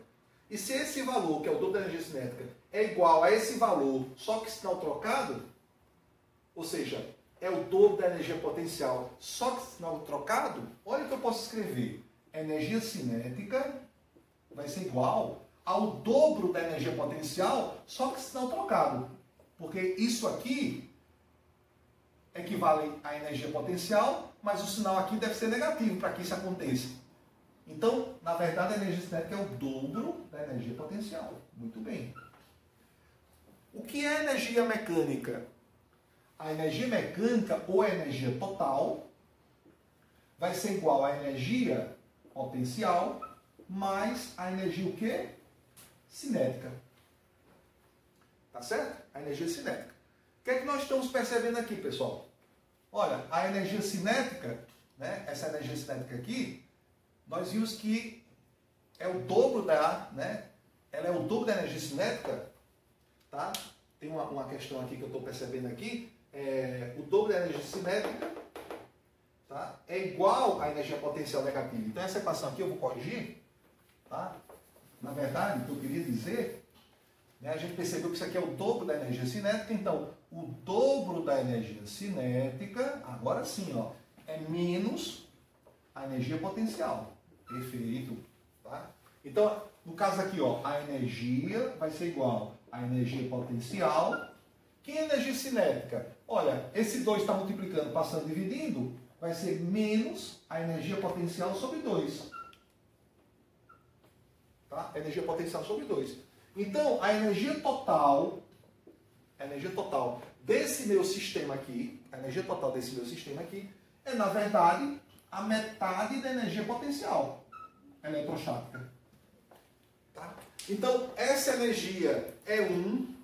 e se esse valor, que é o dobro da energia cinética, é igual a esse valor, só que sinal trocado, ou seja, é o dobro da energia potencial, só que sinal trocado, olha o que eu posso escrever. Energia cinética vai ser igual ao dobro da energia potencial, só que sinal trocado. Porque isso aqui equivale à energia potencial, mas o sinal aqui deve ser negativo para que isso aconteça. Então, na verdade, a energia cinética é o dobro da energia potencial. Muito bem. O que é energia mecânica? A energia mecânica, ou a energia total, vai ser igual à energia potencial mais a energia o quê? Cinética. Tá certo? A energia cinética. O que é que nós estamos percebendo aqui, pessoal? Olha, a energia cinética, né, essa energia cinética aqui, nós vimos que é o dobro da, né, ela é o dobro da energia cinética, tá? Tem uma questão aqui que eu estou percebendo aqui, o dobro da energia cinética, tá, é igual à energia potencial negativa. Então essa equação aqui eu vou corrigir, tá? Na verdade, o que eu queria dizer, né, a gente percebeu que isso aqui é o dobro da energia cinética, então o dobro da energia cinética, agora sim, ó, é menos a energia potencial. Perfeito. Tá? Então, no caso aqui, ó, a energia vai ser igual à energia potencial. Que é energia cinética? Olha, esse 2 está multiplicando, passando, dividindo, vai ser menos a energia potencial sobre 2. Tá? Energia potencial sobre 2. Então, a energia total desse meu sistema aqui, a energia total desse meu sistema aqui, é, na verdade, a metade da energia potencial eletrostática. Tá? Então, essa energia é 1.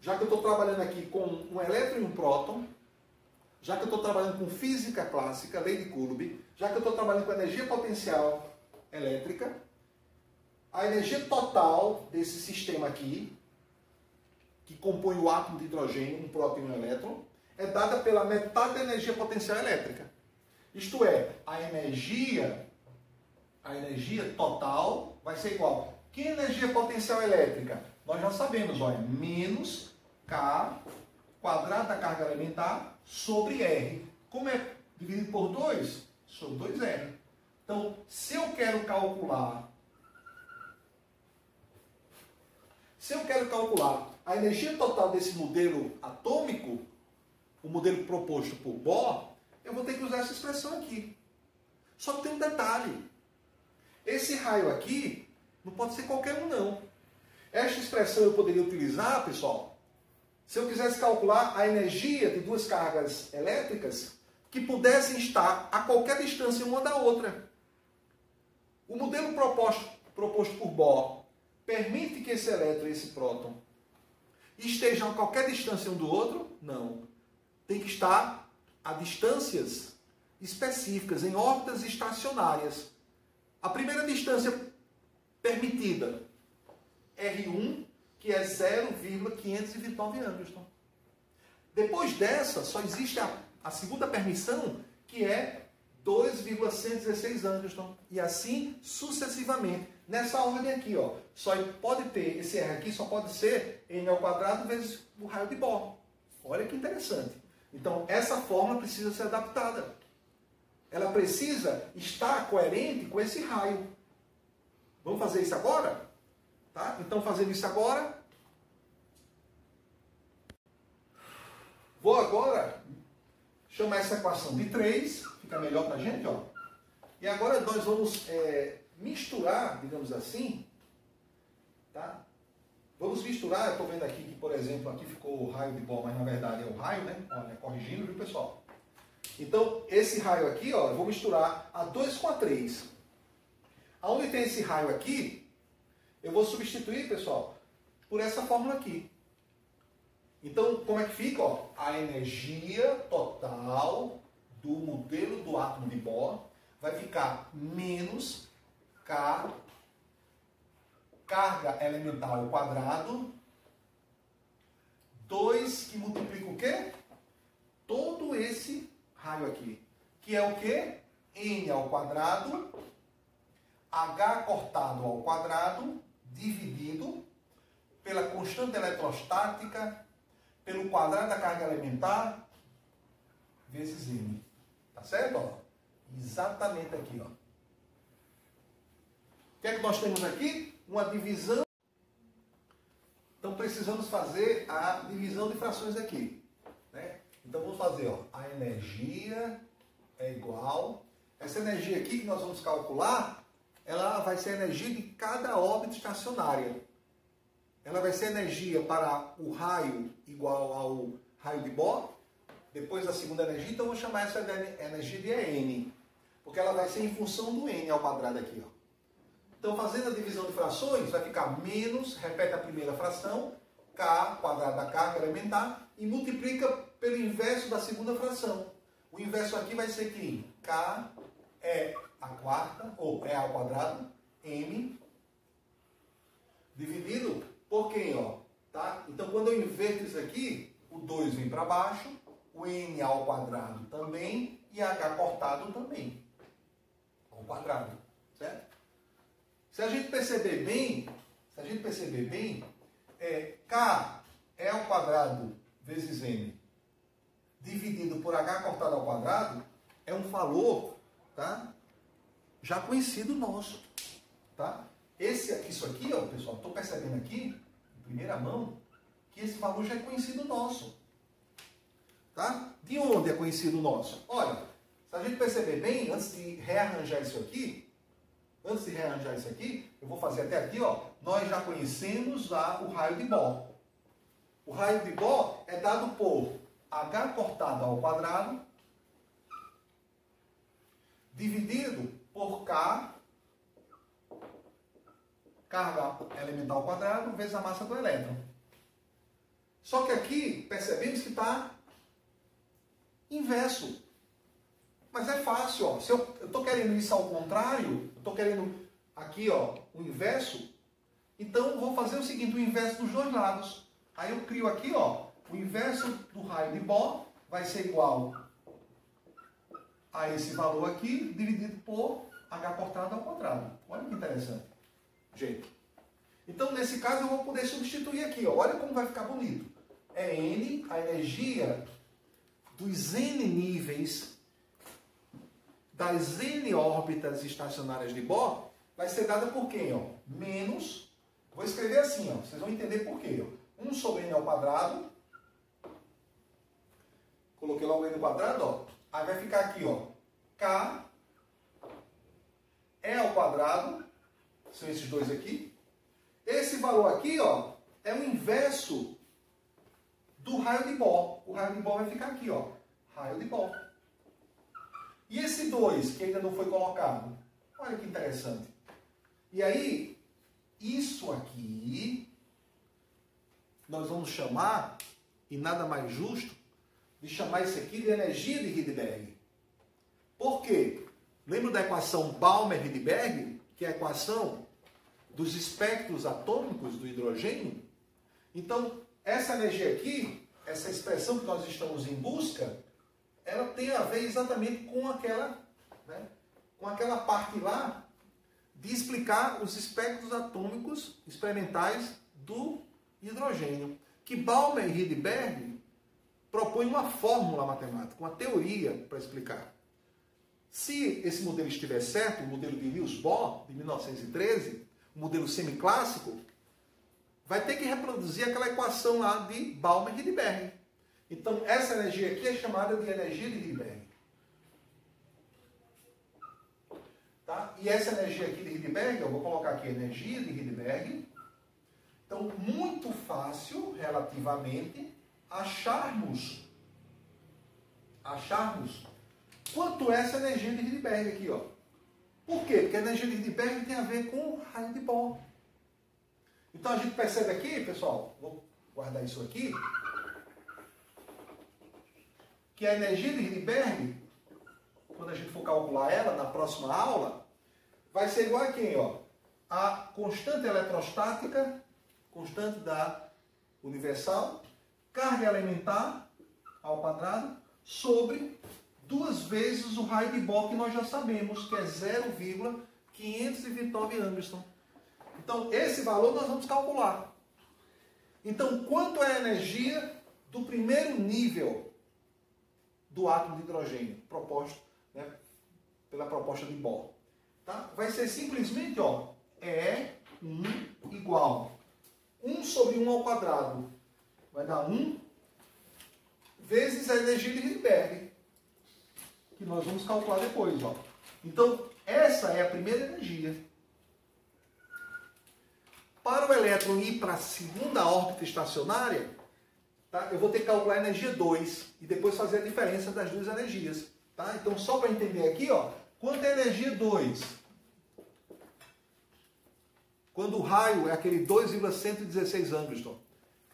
Já que eu estou trabalhando aqui com um elétron e um próton, já que eu estou trabalhando com física clássica, lei de Coulomb, já que eu estou trabalhando com energia potencial elétrica, a energia total desse sistema aqui, que compõe o átomo de hidrogênio, um próton e um elétron, é dada pela metade da energia potencial elétrica. Isto é, a energia A energia total vai ser igual. Que energia potencial elétrica? Nós já sabemos, olha, menos K quadrado da carga elementar sobre R. Como é dividido por 2? Sobre 2R. Então, se eu quero calcular a energia total desse modelo atômico, o modelo proposto por Bohr, eu vou ter que usar essa expressão aqui. Só que tem um detalhe. Esse raio aqui não pode ser qualquer um, não. Esta expressão eu poderia utilizar, pessoal, se eu quisesse calcular a energia de duas cargas elétricas que pudessem estar a qualquer distância uma da outra. O modelo proposto por Bohr permite que esse elétron e esse próton estejam a qualquer distância um do outro? Não. Tem que estar a distâncias específicas, em órbitas estacionárias. A primeira distância permitida, R1, que é 0,529 Angstrom. Depois dessa, só existe a segunda permissão, que é 2,116 Angstrom. E assim sucessivamente. Nessa ordem aqui, ó, só pode ter, esse R aqui só pode ser n ao quadrado vezes o raio de Bohr. Olha que interessante. Então, essa fórmula precisa ser adaptada. Ela precisa estar coerente com esse raio. Vamos fazer isso agora? Tá? Então, fazendo isso agora, vou agora chamar essa equação de 3, fica melhor para a gente, ó. E agora nós vamos misturar, digamos assim, tá? Vamos misturar, eu estou vendo aqui que, por exemplo, aqui ficou o raio de Bohr, mas na verdade é o raio, né? Olha, corrigindo, viu, pessoal? Então, esse raio aqui, ó, eu vou misturar a 2 com a 3. Aonde tem esse raio aqui, eu vou substituir, pessoal, por essa fórmula aqui. Então, como é que fica? Ó? A energia total do modelo do átomo de Bohr vai ficar menos K, carga elementar ao quadrado, 2 que multiplica o quê? Todo esse raio aqui, que é o quê? N ao quadrado, H cortado ao quadrado, dividido pela constante eletrostática, pelo quadrado da carga elementar, vezes M. Tá certo? Ó? Exatamente aqui, ó. O que é que nós temos aqui? Uma divisão. Então precisamos fazer a divisão de frações aqui, né? Então vamos fazer, ó, a energia é igual. Essa energia aqui que nós vamos calcular, ela vai ser a energia de cada órbita estacionária. Ela vai ser energia para o raio igual ao raio de Bohr, depois a segunda energia, então eu vou chamar essa energia de N, porque ela vai ser em função do N ao quadrado aqui, ó. Então, fazendo a divisão de frações, vai ficar menos, repete a primeira fração, K quadrado da carga elementar, e multiplica pelo inverso da segunda fração. O inverso aqui vai ser que K é a quarta, ou é ao quadrado, M, dividido por quem, ó? Tá? Então, quando eu inverto isso aqui, o 2 vem para baixo, o N ao quadrado também, e H cortado também, ao quadrado, certo? Se a gente perceber bem, K é ao quadrado vezes M, dividido por H cortado ao quadrado, é um valor, tá? Já conhecido nosso, tá? Isso aqui, ó, pessoal, estou percebendo aqui, em primeira mão, que esse valor já é conhecido nosso, tá? De onde é conhecido nosso? Olha, se a gente perceber bem, antes de rearranjar isso aqui, eu vou fazer até aqui, ó, nós já conhecemos o raio de Bohr. O raio de Bohr é dado por H cortado ao quadrado, dividido por K, carga elementar ao quadrado, vezes a massa do elétron. Só que aqui, percebemos que está inverso. Mas é fácil, ó. Se eu estou querendo isso ao contrário, eu estou querendo aqui, ó, o inverso, então vou fazer o seguinte, o inverso dos dois lados. Aí eu crio aqui, ó, o inverso do raio de Bohr vai ser igual a esse valor aqui, dividido por H cortado ao quadrado. Olha que interessante. Gente. Então, nesse caso, eu vou poder substituir aqui. Ó. Olha como vai ficar bonito. É N, a energia dos N níveis das N órbitas estacionárias de Bohr vai ser dada por quem? Ó? Menos, vou escrever assim, ó, vocês vão entender por quê. Ó. 1 sobre N ao quadrado, coloquei logo N ao quadrado, ó. Aí vai ficar aqui, ó, K E ao quadrado, são esses dois aqui. Esse valor aqui, ó, é o inverso do raio de Bohr. O raio de Bohr vai ficar aqui, ó, raio de Bohr. E esse 2, que ainda não foi colocado? Olha que interessante. E aí, isso aqui, nós vamos chamar, e nada mais justo, de chamar isso aqui de energia de Rydberg. Por quê? Lembra da equação Balmer-Rydberg, que é a equação dos espectros atômicos do hidrogênio? Então, essa energia aqui, essa expressão que nós estamos em busca, ela tem a ver exatamente com aquela, né, com aquela parte lá de explicar os espectros atômicos experimentais do hidrogênio. Que Balmer e Rydberg propõem uma fórmula matemática, uma teoria para explicar. Se esse modelo estiver certo, o modelo de Niels Bohr, de 1913, o modelo semiclássico, vai ter que reproduzir aquela equação lá de Balmer e Rydberg. Então, essa energia aqui é chamada de energia de Rydberg. Tá? E essa energia aqui de Rydberg, eu vou colocar aqui energia de Rydberg. Então, muito fácil, relativamente, acharmos quanto é essa energia de Rydberg aqui, ó. Por quê? Porque a energia de Rydberg tem a ver com o raio de Bohr. Então, a gente percebe aqui, pessoal, vou guardar isso aqui, que a energia de Rydberg, quando a gente for calcular ela na próxima aula, vai ser igual a quem? Ó? A constante eletrostática, constante da universal, carga elementar ao quadrado, sobre 2 vezes o raio de Bohr, que nós já sabemos, que é 0,529 Angstrom. Então, esse valor nós vamos calcular. Então, quanto é a energia do primeiro nível do átomo de hidrogênio, proposto, né, pela proposta de Bohr? Tá? Vai ser simplesmente, ó, E1 igual 1 sobre 1 ao quadrado. Vai dar 1 vezes a energia de Rydberg, que nós vamos calcular depois. Ó. Então, essa é a primeira energia. Para o elétron ir para a segunda órbita estacionária, tá, eu vou ter que calcular a energia 2 e depois fazer a diferença das duas energias. Tá? Então, só para entender aqui, ó, quanto é a energia 2? Quando o raio é aquele 2,116 Angstrom.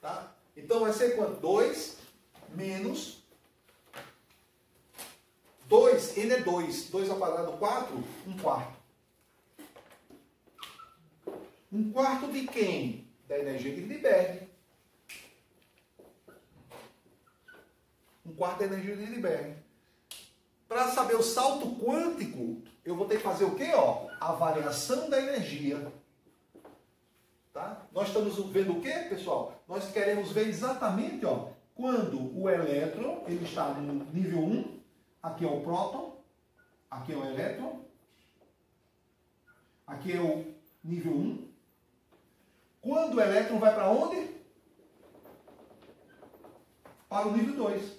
Tá? Então, vai ser quanto? 2 menos 2, N é 2. 2 ao quadrado, 4, 1 quarto. 1 quarto de quem? Da energia de Rydberg. 1 quarto da energia de Rydberg. Para saber o salto quântico, eu vou ter que fazer o quê? Ó? A variação da energia. Tá? Nós estamos vendo o quê, pessoal? Nós queremos ver exatamente, ó, quando o elétron ele está no nível 1, aqui é o próton, aqui é o elétron, aqui é o nível 1. Quando o elétron vai para onde? Para o nível 2. O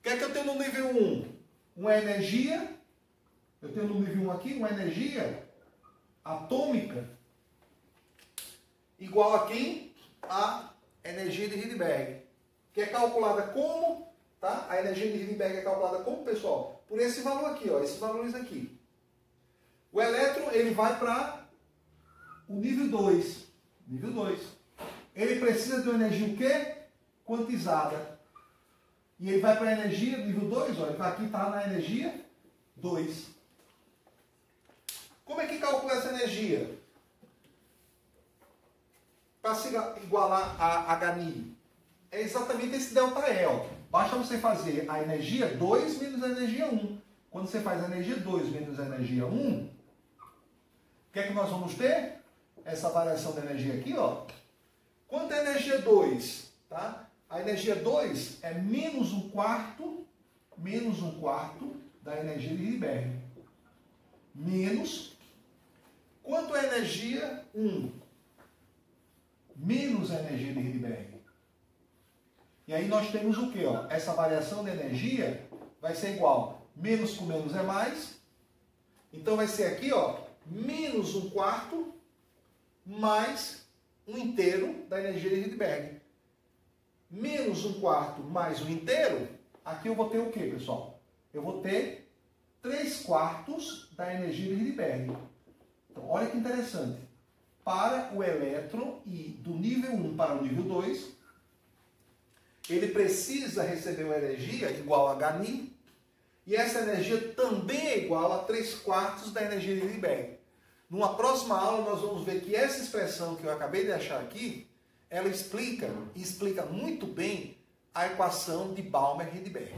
que é que eu tenho no nível 1? Uma energia, eu tenho no nível 1 aqui, uma energia atômica igual a quem? A energia de Rydberg. Que é calculada como? Tá? A energia de Rydberg é calculada como, pessoal? Por esse valor aqui, ó, esses valores aqui. O elétron, ele vai para o nível 2. Nível 2. Ele precisa de uma energia o quê? Quantizada. E ele vai para a energia nível 2, ó, ele vai aqui estar na energia 2. Como é que calcula essa energia? Para se igualar a Hν. É exatamente esse ΔE. Ó. Basta você fazer a energia 2 menos a energia 1. quando você faz a energia 2 menos a energia 1, o que é que nós vamos ter? Essa variação da energia aqui, ó. Quanto é a energia 2? Tá? A energia 2 é menos um quarto da energia de Rydberg. Menos, quanto é a energia 1? Menos a energia de Rydberg. E aí nós temos o quê? Ó? Essa variação de energia vai ser igual, menos com menos é mais. Então vai ser aqui, ó, menos um quarto mais um inteiro da energia de Rydberg. Menos um quarto mais um inteiro, aqui eu vou ter o quê, pessoal? Eu vou ter 3/4 da energia de Rydberg. Então, olha que interessante. Para o elétron ir do nível 1 para o nível 2, ele precisa receber uma energia igual a Hν, e essa energia também é igual a 3/4 da energia de Rydberg. Numa próxima aula, nós vamos ver que essa expressão que eu acabei de achar aqui, ela explica muito bem a equação de Balmer-Rydberg.